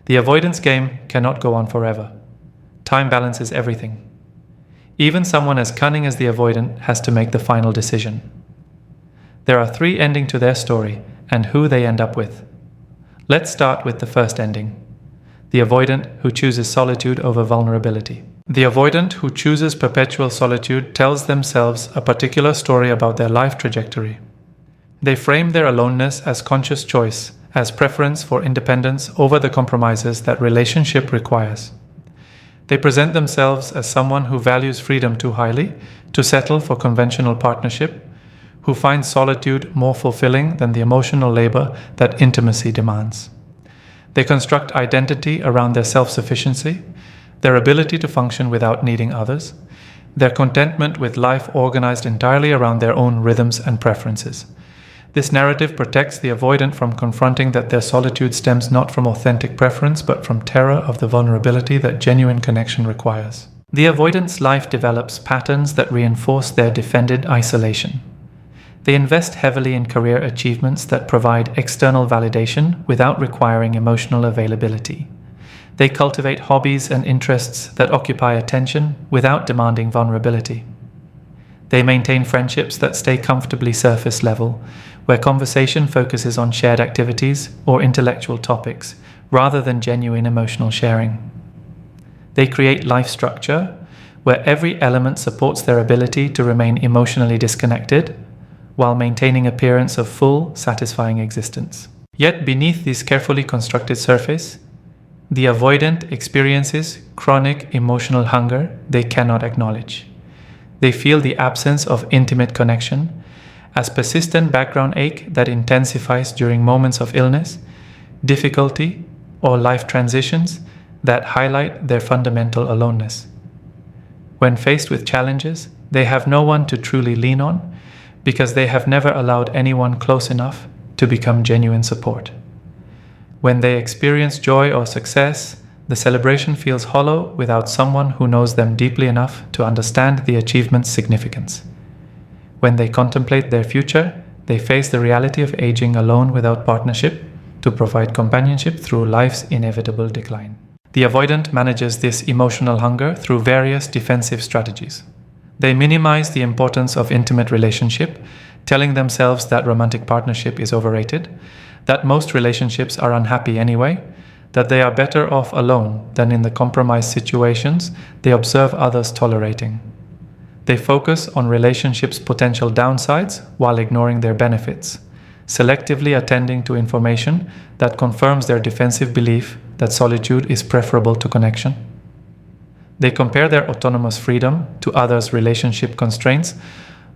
The avoidance game cannot go on forever. Time balances everything. Even someone as cunning as the avoidant has to make the final decision. There are 3 endings to their story and who they end up with. Let's start with the first ending. The avoidant who chooses solitude over vulnerability. The avoidant who chooses perpetual solitude tells themselves a particular story about their life trajectory. They frame their aloneness as conscious choice, as preference for independence over the compromises that relationship requires. They present themselves as someone who values freedom too highly to settle for conventional partnership, who finds solitude more fulfilling than the emotional labor that intimacy demands. They construct identity around their self-sufficiency, their ability to function without needing others, their contentment with life organized entirely around their own rhythms and preferences. This narrative protects the avoidant from confronting that their solitude stems not from authentic preference but from terror of the vulnerability that genuine connection requires. The avoidant's life develops patterns that reinforce their defended isolation. They invest heavily in career achievements that provide external validation without requiring emotional availability. They cultivate hobbies and interests that occupy attention without demanding vulnerability. They maintain friendships that stay comfortably surface level, where conversation focuses on shared activities or intellectual topics, rather than genuine emotional sharing. They create life structure, where every element supports their ability to remain emotionally disconnected, while maintaining appearance of full, satisfying existence. Yet beneath this carefully constructed surface, the avoidant experiences chronic emotional hunger they cannot acknowledge. They feel the absence of intimate connection as persistent background ache that intensifies during moments of illness, difficulty, or life transitions that highlight their fundamental aloneness. When faced with challenges, they have no one to truly lean on because they have never allowed anyone close enough to become genuine support. When they experience joy or success, the celebration feels hollow without someone who knows them deeply enough to understand the achievement's significance. When they contemplate their future, they face the reality of aging alone without partnership to provide companionship through life's inevitable decline. The avoidant manages this emotional hunger through various defensive strategies. They minimize the importance of intimate relationship, telling themselves that romantic partnership is overrated, that most relationships are unhappy anyway, that they are better off alone than in the compromised situations they observe others tolerating. They focus on relationships' potential downsides while ignoring their benefits, selectively attending to information that confirms their defensive belief that solitude is preferable to connection. They compare their autonomous freedom to others' relationship constraints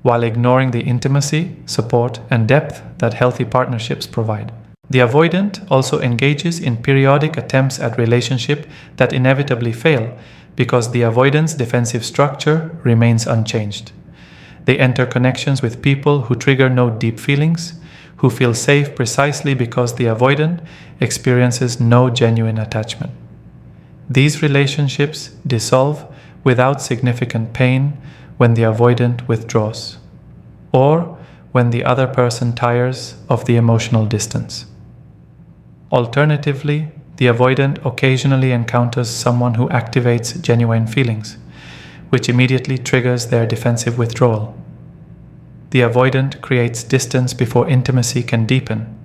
while ignoring the intimacy, support, and depth that healthy partnerships provide. The avoidant also engages in periodic attempts at relationship that inevitably fail because the avoidant's defensive structure remains unchanged. They enter connections with people who trigger no deep feelings, who feel safe precisely because the avoidant experiences no genuine attachment. These relationships dissolve without significant pain when the avoidant withdraws, or when the other person tires of the emotional distance. Alternatively, the avoidant occasionally encounters someone who activates genuine feelings, which immediately triggers their defensive withdrawal. The avoidant creates distance before intimacy can deepen,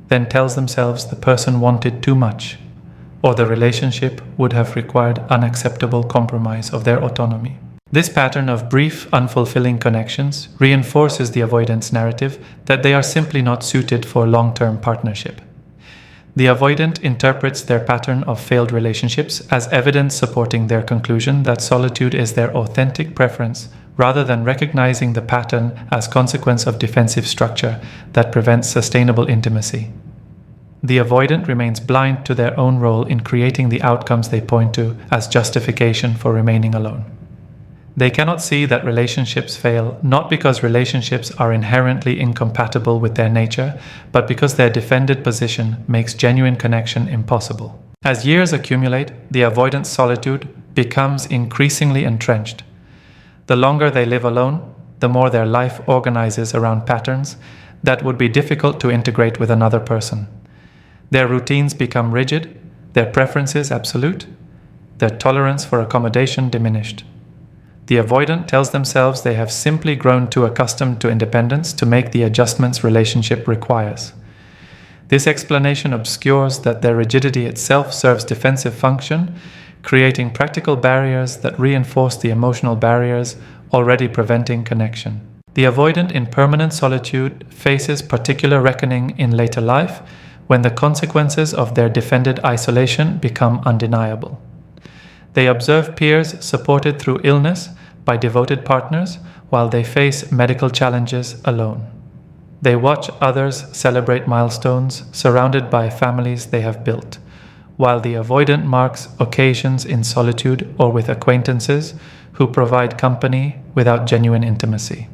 then tells themselves the person wanted too much, or the relationship would have required unacceptable compromise of their autonomy. This pattern of brief, unfulfilling connections reinforces the avoidant's narrative that they are simply not suited for long-term partnership. The avoidant interprets their pattern of failed relationships as evidence supporting their conclusion that solitude is their authentic preference, rather than recognizing the pattern as consequence of defensive structure that prevents sustainable intimacy. The avoidant remains blind to their own role in creating the outcomes they point to as justification for remaining alone. They cannot see that relationships fail not because relationships are inherently incompatible with their nature, but because their defended position makes genuine connection impossible. As years accumulate, the avoidant's solitude becomes increasingly entrenched. The longer they live alone, the more their life organizes around patterns that would be difficult to integrate with another person. Their routines become rigid, their preferences absolute, their tolerance for accommodation diminished. The avoidant tells themselves they have simply grown too accustomed to independence to make the adjustments relationship requires. This explanation obscures that their rigidity itself serves defensive function, creating practical barriers that reinforce the emotional barriers already preventing connection. The avoidant in permanent solitude faces particular reckoning in later life when the consequences of their defended isolation become undeniable. They observe peers supported through illness by devoted partners while they face medical challenges alone. They watch others celebrate milestones surrounded by families they have built, while the avoidant marks occasions in solitude or with acquaintances who provide company without genuine intimacy.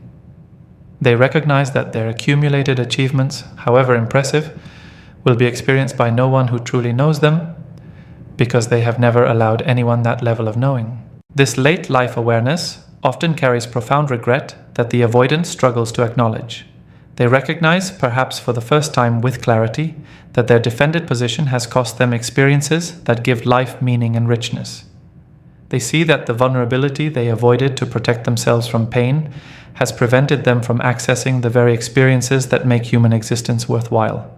They recognize that their accumulated achievements, however impressive, will be experienced by no one who truly knows them because they have never allowed anyone that level of knowing. This late life awareness often carries profound regret that the avoidant struggles to acknowledge. They recognize, perhaps for the first time with clarity, that their defended position has cost them experiences that give life meaning and richness. They see that the vulnerability they avoided to protect themselves from pain has prevented them from accessing the very experiences that make human existence worthwhile.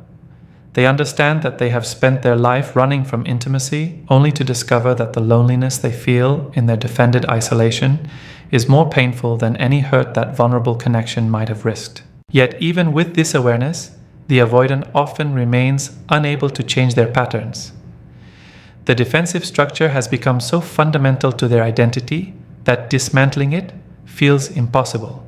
They understand that they have spent their life running from intimacy only to discover that the loneliness they feel in their defended isolation is more painful than any hurt that vulnerable connection might have risked. Yet even with this awareness, the avoidant often remains unable to change their patterns. The defensive structure has become so fundamental to their identity that dismantling it feels impossible.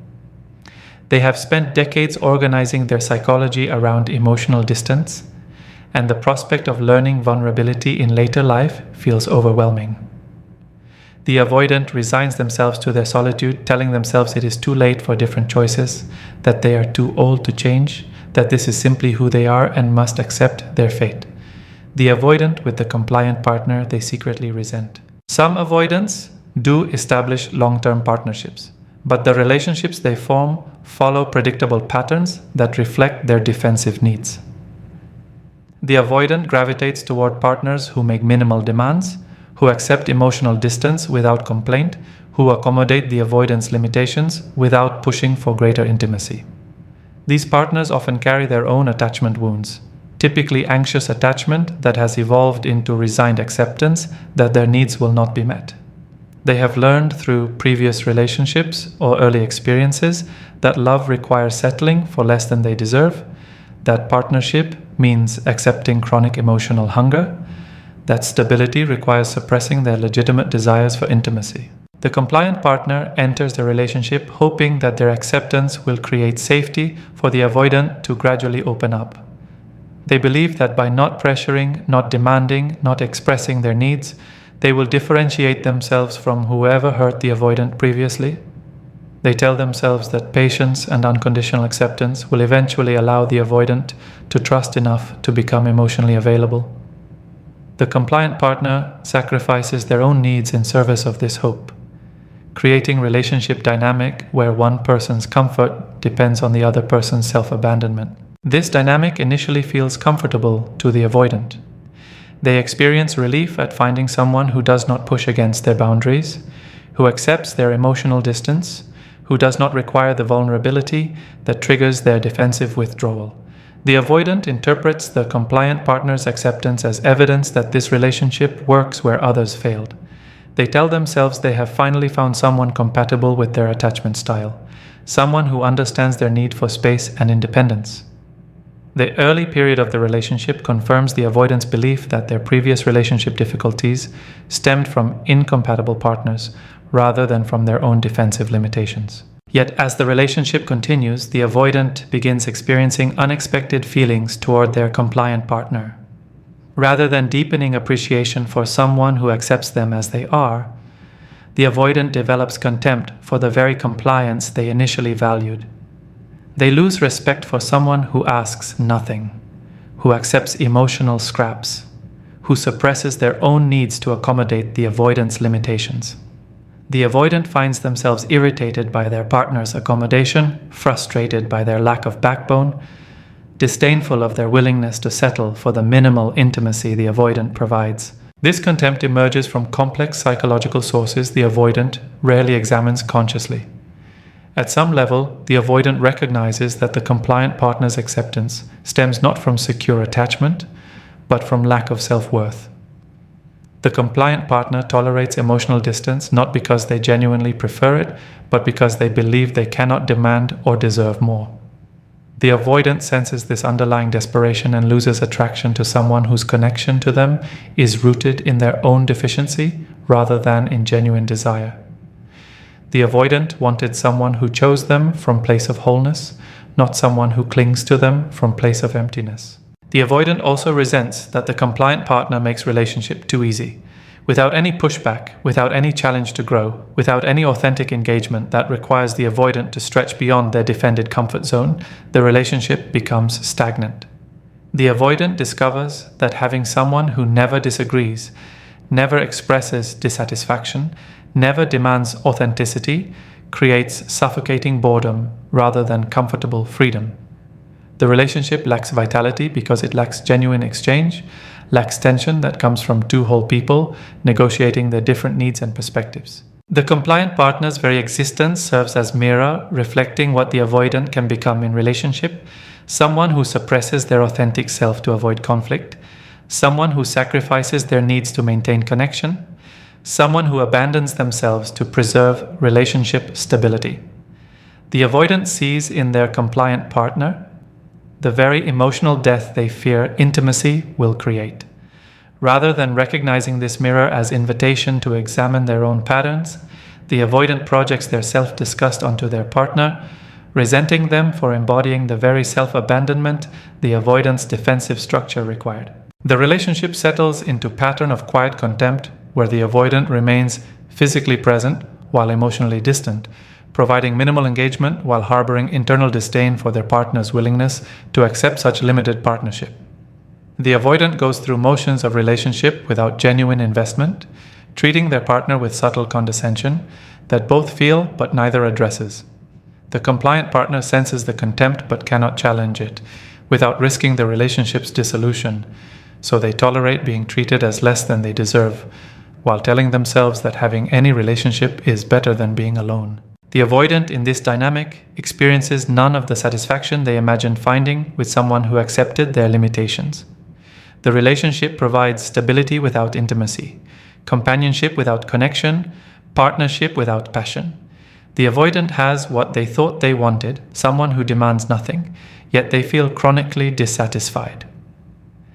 They have spent decades organizing their psychology around emotional distance, and the prospect of learning vulnerability in later life feels overwhelming. The avoidant resigns themselves to their solitude, telling themselves it is too late for different choices, that they are too old to change, that this is simply who they are and must accept their fate. The avoidant with the compliant partner they secretly resent. Some avoidants do establish long-term partnerships, but the relationships they form follow predictable patterns that reflect their defensive needs. The avoidant gravitates toward partners who make minimal demands, who accept emotional distance without complaint, who accommodate the avoidant's limitations without pushing for greater intimacy. These partners often carry their own attachment wounds, typically anxious attachment that has evolved into resigned acceptance that their needs will not be met. They have learned through previous relationships or early experiences that love requires settling for less than they deserve, that partnership means accepting chronic emotional hunger, that stability requires suppressing their legitimate desires for intimacy. The compliant partner enters the relationship hoping that their acceptance will create safety for the avoidant to gradually open up. They believe that by not pressuring, not demanding, not expressing their needs, they will differentiate themselves from whoever hurt the avoidant previously. They tell themselves that patience and unconditional acceptance will eventually allow the avoidant to trust enough to become emotionally available. The compliant partner sacrifices their own needs in service of this hope, creating relationship dynamic where one person's comfort depends on the other person's self-abandonment. This dynamic initially feels comfortable to the avoidant. They experience relief at finding someone who does not push against their boundaries, who accepts their emotional distance, who does not require the vulnerability that triggers their defensive withdrawal. The avoidant interprets the compliant partner's acceptance as evidence that this relationship works where others failed. They tell themselves they have finally found someone compatible with their attachment style, someone who understands their need for space and independence. The early period of the relationship confirms the avoidant's belief that their previous relationship difficulties stemmed from incompatible partners rather than from their own defensive limitations. Yet as the relationship continues, the avoidant begins experiencing unexpected feelings toward their compliant partner. Rather than deepening appreciation for someone who accepts them as they are, the avoidant develops contempt for the very compliance they initially valued. They lose respect for someone who asks nothing, who accepts emotional scraps, who suppresses their own needs to accommodate the avoidant's limitations. The avoidant finds themselves irritated by their partner's accommodation, frustrated by their lack of backbone, disdainful of their willingness to settle for the minimal intimacy the avoidant provides. This contempt emerges from complex psychological sources the avoidant rarely examines consciously. At some level, the avoidant recognizes that the compliant partner's acceptance stems not from secure attachment, but from lack of self-worth. The compliant partner tolerates emotional distance not because they genuinely prefer it, but because they believe they cannot demand or deserve more. The avoidant senses this underlying desperation and loses attraction to someone whose connection to them is rooted in their own deficiency rather than in genuine desire. The avoidant wanted someone who chose them from place of wholeness, not someone who clings to them from place of emptiness. The avoidant also resents that the compliant partner makes relationship too easy. Without any pushback, without any challenge to grow, without any authentic engagement that requires the avoidant to stretch beyond their defended comfort zone, the relationship becomes stagnant. The avoidant discovers that having someone who never disagrees, never expresses dissatisfaction, never demands authenticity, creates suffocating boredom rather than comfortable freedom. The relationship lacks vitality because it lacks genuine exchange, lacks tension that comes from two whole people negotiating their different needs and perspectives. The compliant partner's very existence serves as mirror, reflecting what the avoidant can become in relationship: someone who suppresses their authentic self to avoid conflict, someone who sacrifices their needs to maintain connection, someone who abandons themselves to preserve relationship stability. The avoidant sees in their compliant partner the very emotional death they fear intimacy will create. Rather than recognizing this mirror as invitation to examine their own patterns, the avoidant projects their self-disgust onto their partner, resenting them for embodying the very self-abandonment the avoidant's defensive structure required. The relationship settles into a pattern of quiet contempt where the avoidant remains physically present while emotionally distant, providing minimal engagement while harboring internal disdain for their partner's willingness to accept such limited partnership. The avoidant goes through motions of relationship without genuine investment, treating their partner with subtle condescension that both feel but neither addresses. The compliant partner senses the contempt but cannot challenge it, without risking the relationship's dissolution, so they tolerate being treated as less than they deserve, while telling themselves that having any relationship is better than being alone. The avoidant in this dynamic experiences none of the satisfaction they imagined finding with someone who accepted their limitations. The relationship provides stability without intimacy, companionship without connection, partnership without passion. The avoidant has what they thought they wanted, someone who demands nothing, yet they feel chronically dissatisfied.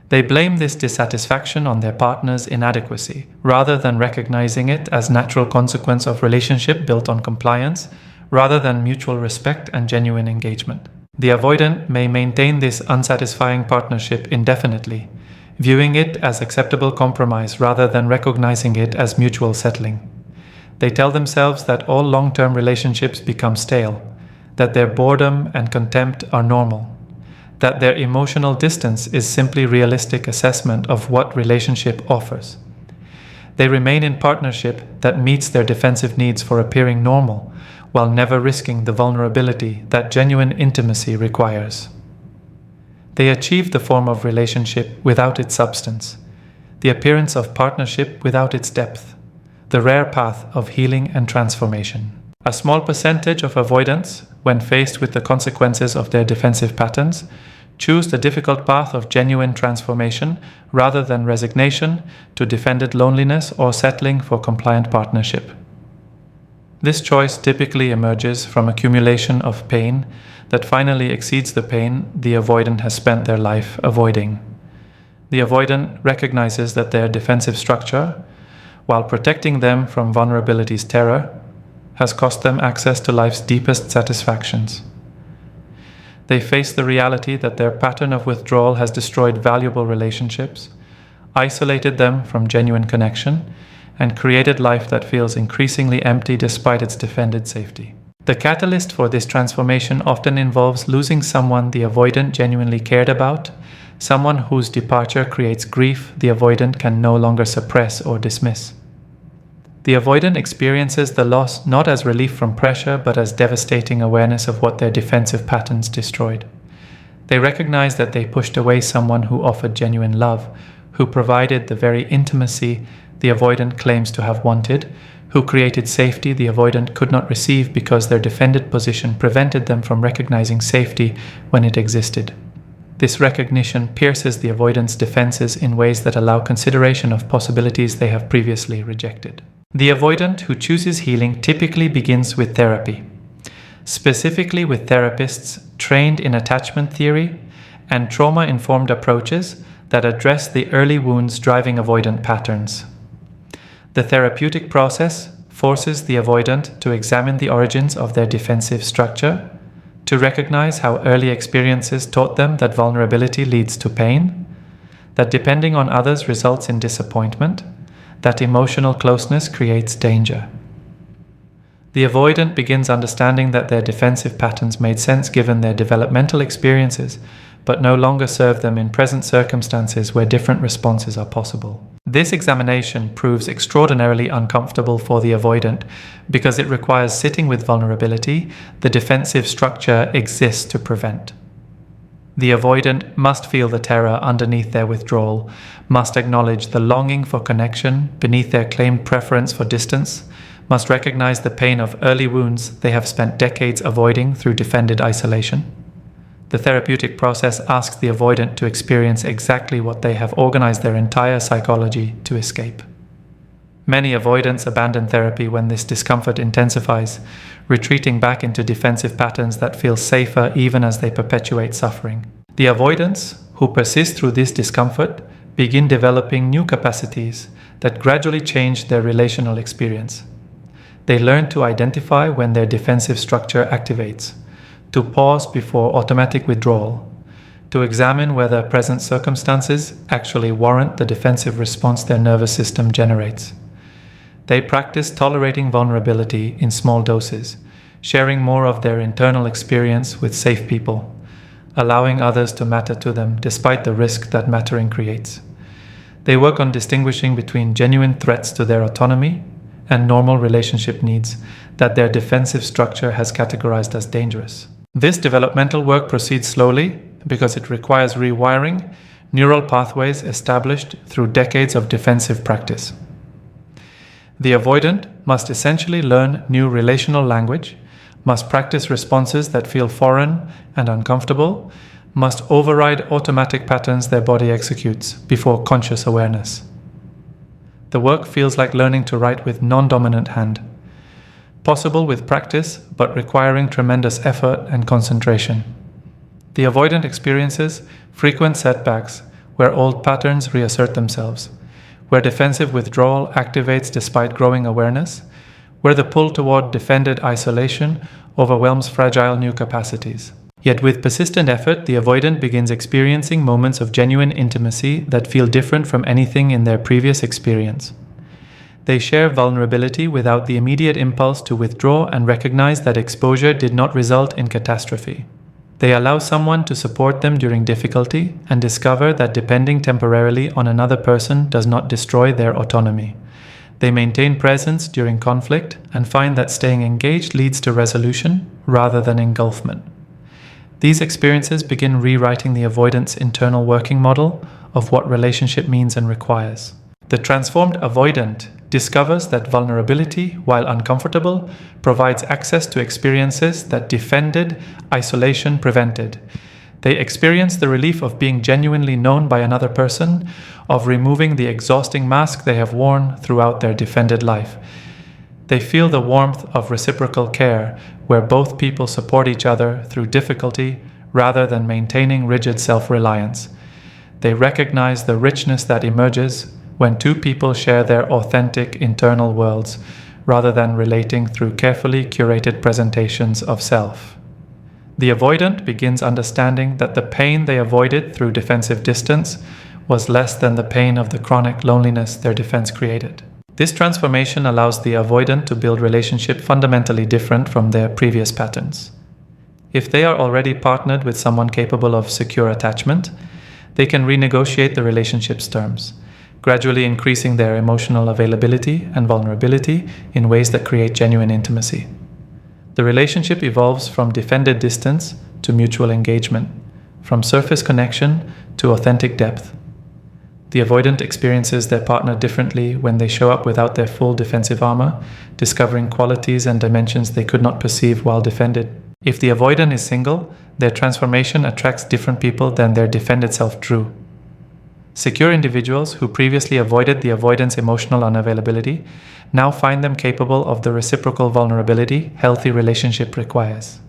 They blame this dissatisfaction on their partner's inadequacy, rather than recognizing it as a natural consequence of relationship built on compliance, rather than mutual respect and genuine engagement. The avoidant may maintain this unsatisfying partnership indefinitely, viewing it as acceptable compromise rather than recognizing it as mutual settling. They tell themselves that all long-term relationships become stale, that their boredom and contempt are normal, that their emotional distance is simply realistic assessment of what relationship offers. They remain in partnership that meets their defensive needs for appearing normal, while never risking the vulnerability that genuine intimacy requires. They achieve the form of relationship without its substance, the appearance of partnership without its depth, the rare path of healing and transformation. A small percentage of avoidants, when faced with the consequences of their defensive patterns, choose the difficult path of genuine transformation rather than resignation to defended loneliness or settling for compliant partnership. This choice typically emerges from accumulation of pain that finally exceeds the pain the avoidant has spent their life avoiding. The avoidant recognizes that their defensive structure, while protecting them from vulnerability's terror, has cost them access to life's deepest satisfactions. They face the reality that their pattern of withdrawal has destroyed valuable relationships, isolated them from genuine connection, and created life that feels increasingly empty despite its defended safety. The catalyst for this transformation often involves losing someone the avoidant genuinely cared about, someone whose departure creates grief the avoidant can no longer suppress or dismiss. The avoidant experiences the loss not as relief from pressure, but as devastating awareness of what their defensive patterns destroyed. They recognize that they pushed away someone who offered genuine love, who provided the very intimacy the avoidant claims to have wanted, who created safety the avoidant could not receive because their defended position prevented them from recognizing safety when it existed. This recognition pierces the avoidant's defenses in ways that allow consideration of possibilities they have previously rejected. The avoidant who chooses healing typically begins with therapy, specifically with therapists trained in attachment theory and trauma-informed approaches that address the early wounds driving avoidant patterns. The therapeutic process forces the avoidant to examine the origins of their defensive structure, to recognize how early experiences taught them that vulnerability leads to pain, that depending on others results in disappointment, that emotional closeness creates danger. The avoidant begins understanding that their defensive patterns made sense given their developmental experiences, but no longer serve them in present circumstances where different responses are possible. This examination proves extraordinarily uncomfortable for the avoidant because it requires sitting with vulnerability the defensive structure exists to prevent. The avoidant must feel the terror underneath their withdrawal, must acknowledge the longing for connection beneath their claimed preference for distance, must recognize the pain of early wounds they have spent decades avoiding through defended isolation. The therapeutic process asks the avoidant to experience exactly what they have organized their entire psychology to escape. Many avoidants abandon therapy when this discomfort intensifies, retreating back into defensive patterns that feel safer even as they perpetuate suffering. The avoidants who persist through this discomfort begin developing new capacities that gradually change their relational experience. They learn to identify when their defensive structure activates, to pause before automatic withdrawal, to examine whether present circumstances actually warrant the defensive response their nervous system generates. They practice tolerating vulnerability in small doses, sharing more of their internal experience with safe people, allowing others to matter to them despite the risk that mattering creates. They work on distinguishing between genuine threats to their autonomy and normal relationship needs that their defensive structure has categorized as dangerous. This developmental work proceeds slowly because it requires rewiring neural pathways established through decades of defensive practice. The avoidant must essentially learn new relational language, must practice responses that feel foreign and uncomfortable, must override automatic patterns their body executes before conscious awareness. The work feels like learning to write with non-dominant hand, possible with practice, but requiring tremendous effort and concentration. The avoidant experiences frequent setbacks where old patterns reassert themselves, where defensive withdrawal activates despite growing awareness, where the pull toward defended isolation overwhelms fragile new capacities. Yet with persistent effort, the avoidant begins experiencing moments of genuine intimacy that feel different from anything in their previous experience. They share vulnerability without the immediate impulse to withdraw and recognize that exposure did not result in catastrophe. They allow someone to support them during difficulty and discover that depending temporarily on another person does not destroy their autonomy. They maintain presence during conflict and find that staying engaged leads to resolution rather than engulfment. These experiences begin rewriting the avoidant's internal working model of what relationship means and requires. The transformed avoidant discovers that vulnerability, while uncomfortable, provides access to experiences that defended isolation prevented. They experience the relief of being genuinely known by another person, of removing the exhausting mask they have worn throughout their defended life. They feel the warmth of reciprocal care, where both people support each other through difficulty rather than maintaining rigid self-reliance. They recognize the richness that emerges when two people share their authentic internal worlds, rather than relating through carefully curated presentations of self. The avoidant begins understanding that the pain they avoided through defensive distance was less than the pain of the chronic loneliness their defense created. This transformation allows the avoidant to build relationships fundamentally different from their previous patterns. If they are already partnered with someone capable of secure attachment, they can renegotiate the relationship's terms, gradually increasing their emotional availability and vulnerability in ways that create genuine intimacy. The relationship evolves from defended distance to mutual engagement, from surface connection to authentic depth. The avoidant experiences their partner differently when they show up without their full defensive armor, discovering qualities and dimensions they could not perceive while defended. If the avoidant is single, their transformation attracts different people than their defended self drew. Secure individuals who previously avoided the avoidant's emotional unavailability now find them capable of the reciprocal vulnerability healthy relationship requires.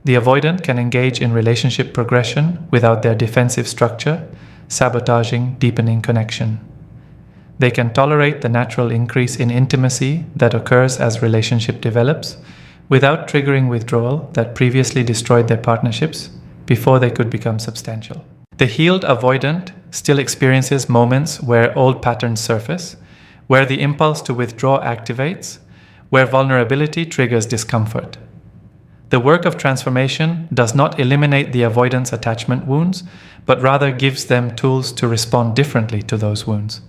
The avoidant can engage in relationship progression without their defensive structure, sabotaging deepening connection. They can tolerate the natural increase in intimacy that occurs as relationship develops, without triggering withdrawal that previously destroyed their partnerships before they could become substantial. The healed avoidant still experiences moments where old patterns surface, where the impulse to withdraw activates, where vulnerability triggers discomfort. The work of transformation does not eliminate the avoidant's attachment wounds, but rather gives them tools to respond differently to those wounds.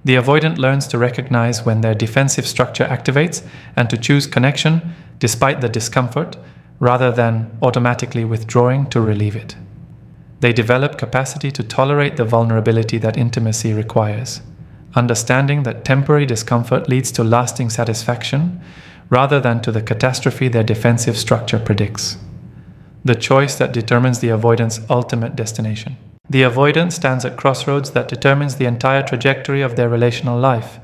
The avoidant learns to recognize when their defensive structure activates and to choose connection despite the discomfort, rather than automatically withdrawing to relieve it. They develop capacity to tolerate the vulnerability that intimacy requires, understanding that temporary discomfort leads to lasting satisfaction, rather than to the catastrophe their defensive structure predicts. The choice that determines the avoidant's ultimate destination. The avoidant stands at crossroads that determines the entire trajectory of their relational life,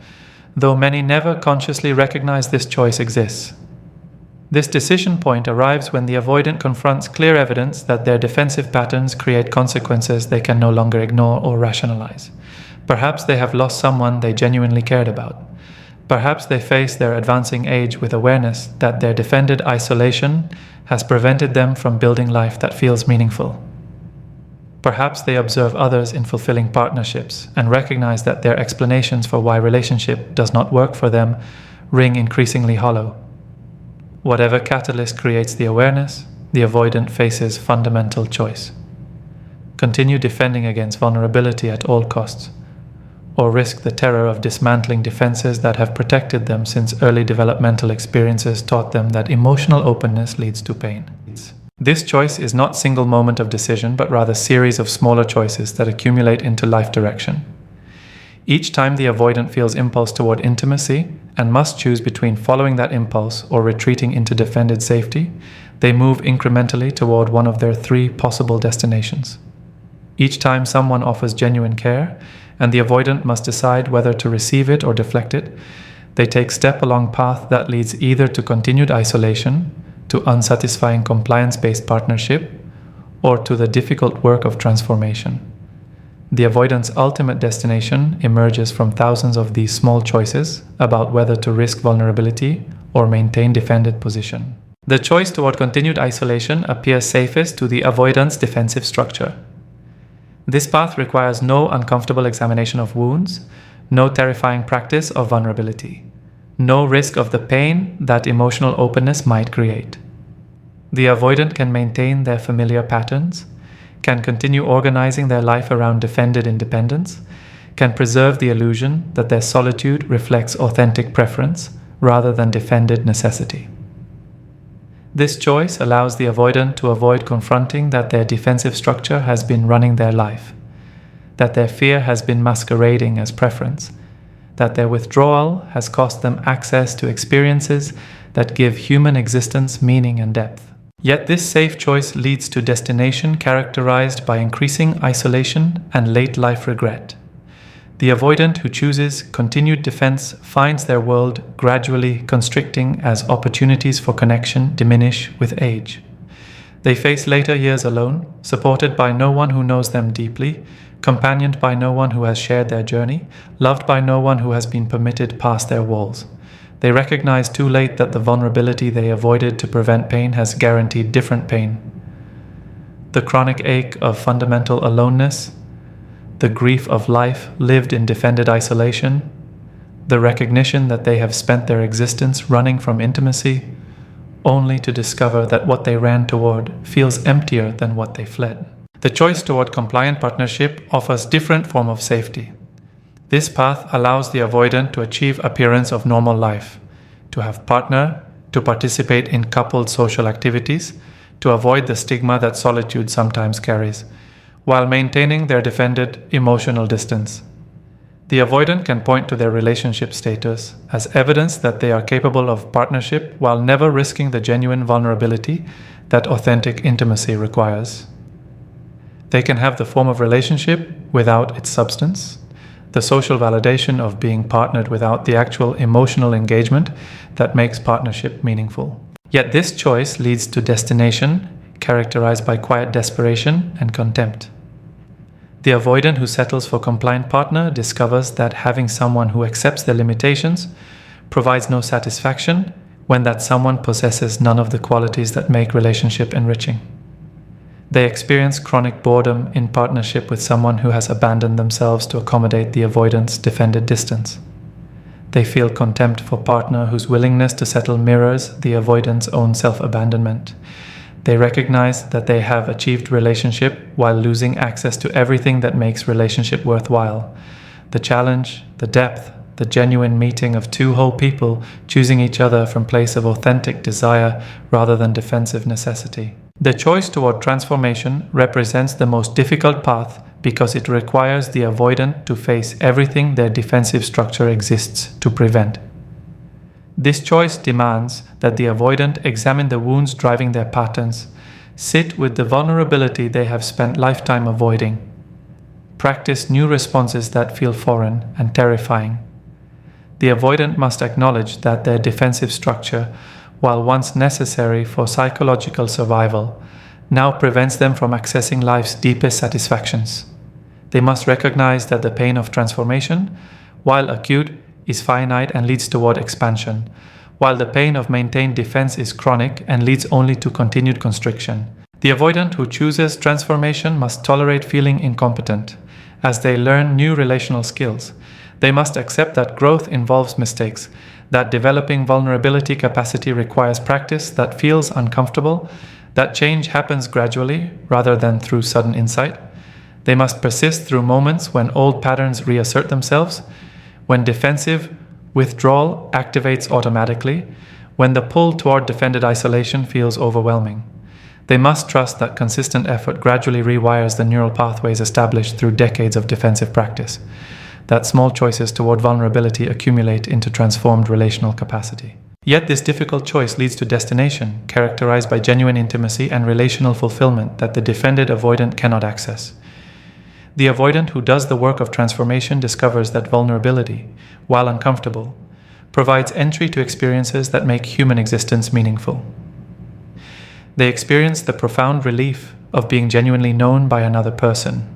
though many never consciously recognize this choice exists. This decision point arrives when the avoidant confronts clear evidence that their defensive patterns create consequences they can no longer ignore or rationalize. Perhaps they have lost someone they genuinely cared about. Perhaps they face their advancing age with awareness that their defended isolation has prevented them from building life that feels meaningful. Perhaps they observe others in fulfilling partnerships and recognize that their explanations for why relationship does not work for them ring increasingly hollow. Whatever catalyst creates the awareness, the avoidant faces fundamental choice. Continue defending against vulnerability at all costs, or risk the terror of dismantling defenses that have protected them since early developmental experiences taught them that emotional openness leads to pain. This choice is not a single moment of decision, but rather a series of smaller choices that accumulate into life direction. Each time the avoidant feels impulse toward intimacy and must choose between following that impulse or retreating into defended safety, they move incrementally toward one of their three possible destinations. Each time someone offers genuine care, and the avoidant must decide whether to receive it or deflect it, they take step along path that leads either to continued isolation, to unsatisfying compliance-based partnership, or to the difficult work of transformation. The avoidant's ultimate destination emerges from thousands of these small choices about whether to risk vulnerability or maintain defended position. The choice toward continued isolation appears safest to the avoidant's defensive structure. This path requires no uncomfortable examination of wounds, no terrifying practice of vulnerability, no risk of the pain that emotional openness might create. The avoidant can maintain their familiar patterns, can continue organizing their life around defended independence, can preserve the illusion that their solitude reflects authentic preference rather than defended necessity. This choice allows the avoidant to avoid confronting that their defensive structure has been running their life, that their fear has been masquerading as preference, that their withdrawal has cost them access to experiences that give human existence meaning and depth. Yet this safe choice leads to destination characterized by increasing isolation and late life regret. The avoidant who chooses continued defense finds their world gradually constricting as opportunities for connection diminish with age. They face later years alone, supported by no one who knows them deeply, companioned by no one who has shared their journey, loved by no one who has been permitted past their walls. They recognize too late that the vulnerability they avoided to prevent pain has guaranteed different pain. The chronic ache of fundamental aloneness, the grief of life lived in defended isolation, the recognition that they have spent their existence running from intimacy, only to discover that what they ran toward feels emptier than what they fled. The choice toward compliant partnership offers different form of safety. This path allows the avoidant to achieve appearance of normal life, to have partner, to participate in coupled social activities, to avoid the stigma that solitude sometimes carries, while maintaining their defended emotional distance. The avoidant can point to their relationship status as evidence that they are capable of partnership while never risking the genuine vulnerability that authentic intimacy requires. They can have the form of relationship without its substance, the social validation of being partnered without the actual emotional engagement that makes partnership meaningful. Yet this choice leads to destination characterized by quiet desperation and contempt. The avoidant who settles for compliant partner discovers that having someone who accepts their limitations provides no satisfaction when that someone possesses none of the qualities that make relationship enriching. They experience chronic boredom in partnership with someone who has abandoned themselves to accommodate the avoidant's defended distance. They feel contempt for partner whose willingness to settle mirrors the avoidant's own self-abandonment. They recognize that they have achieved relationship while losing access to everything that makes relationship worthwhile. The challenge, the depth, the genuine meeting of two whole people choosing each other from a place of authentic desire rather than defensive necessity. The choice toward transformation represents the most difficult path because it requires the avoidant to face everything their defensive structure exists to prevent. This choice demands that the avoidant examine the wounds driving their patterns, sit with the vulnerability they have spent lifetime avoiding, practice new responses that feel foreign and terrifying. The avoidant must acknowledge that their defensive structure, while once necessary for psychological survival, now prevents them from accessing life's deepest satisfactions. They must recognize that the pain of transformation, while acute, is finite and leads toward expansion, while the pain of maintained defense is chronic and leads only to continued constriction. The avoidant who chooses transformation must tolerate feeling incompetent as they learn new relational skills. They must accept that growth involves mistakes, that developing vulnerability capacity requires practice that feels uncomfortable, that change happens gradually rather than through sudden insight. They must persist through moments when old patterns reassert themselves, when defensive withdrawal activates automatically, when the pull toward defended isolation feels overwhelming. They must trust that consistent effort gradually rewires the neural pathways established through decades of defensive practice, that small choices toward vulnerability accumulate into transformed relational capacity. Yet this difficult choice leads to destination, characterized by genuine intimacy and relational fulfillment that the defended avoidant cannot access. The avoidant who does the work of transformation discovers that vulnerability, while uncomfortable, provides entry to experiences that make human existence meaningful. They experience the profound relief of being genuinely known by another person,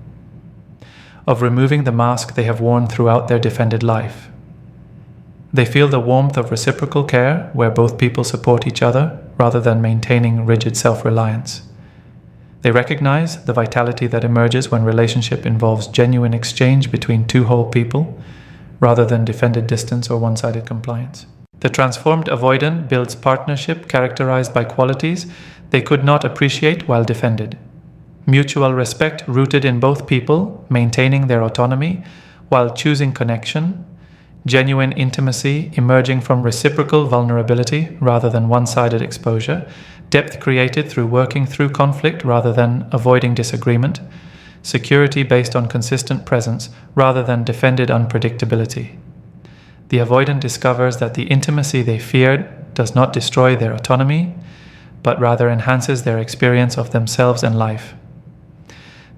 of removing the mask they have worn throughout their defended life. They feel the warmth of reciprocal care where both people support each other rather than maintaining rigid self-reliance. They recognize the vitality that emerges when relationship involves genuine exchange between two whole people, rather than defended distance or one-sided compliance. The transformed avoidant builds partnership characterized by qualities they could not appreciate while defended. Mutual respect rooted in both people, maintaining their autonomy while choosing connection. Genuine intimacy emerging from reciprocal vulnerability rather than one-sided exposure. Depth created through working through conflict rather than avoiding disagreement. Security based on consistent presence rather than defended unpredictability. The avoidant discovers that the intimacy they feared does not destroy their autonomy, but rather enhances their experience of themselves and life.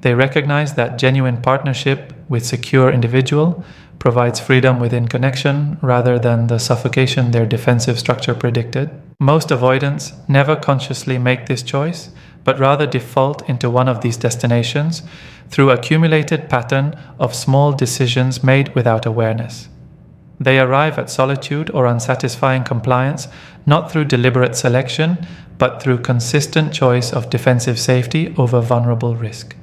They recognize that genuine partnership with secure individual provides freedom within connection rather than the suffocation their defensive structure predicted. Most avoidants never consciously make this choice, but rather default into one of these destinations through accumulated pattern of small decisions made without awareness. They arrive at solitude or unsatisfying compliance not through deliberate selection, but through consistent choice of defensive safety over vulnerable risk.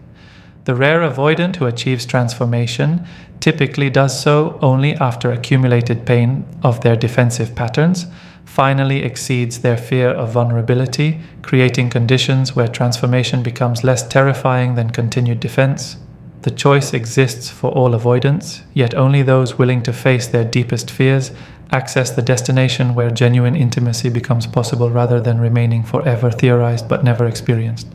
The rare avoidant who achieves transformation typically does so only after accumulated pain of their defensive patterns finally exceeds their fear of vulnerability, creating conditions where transformation becomes less terrifying than continued defense. The choice exists for all avoidants, yet only those willing to face their deepest fears access the destination where genuine intimacy becomes possible rather than remaining forever theorized but never experienced.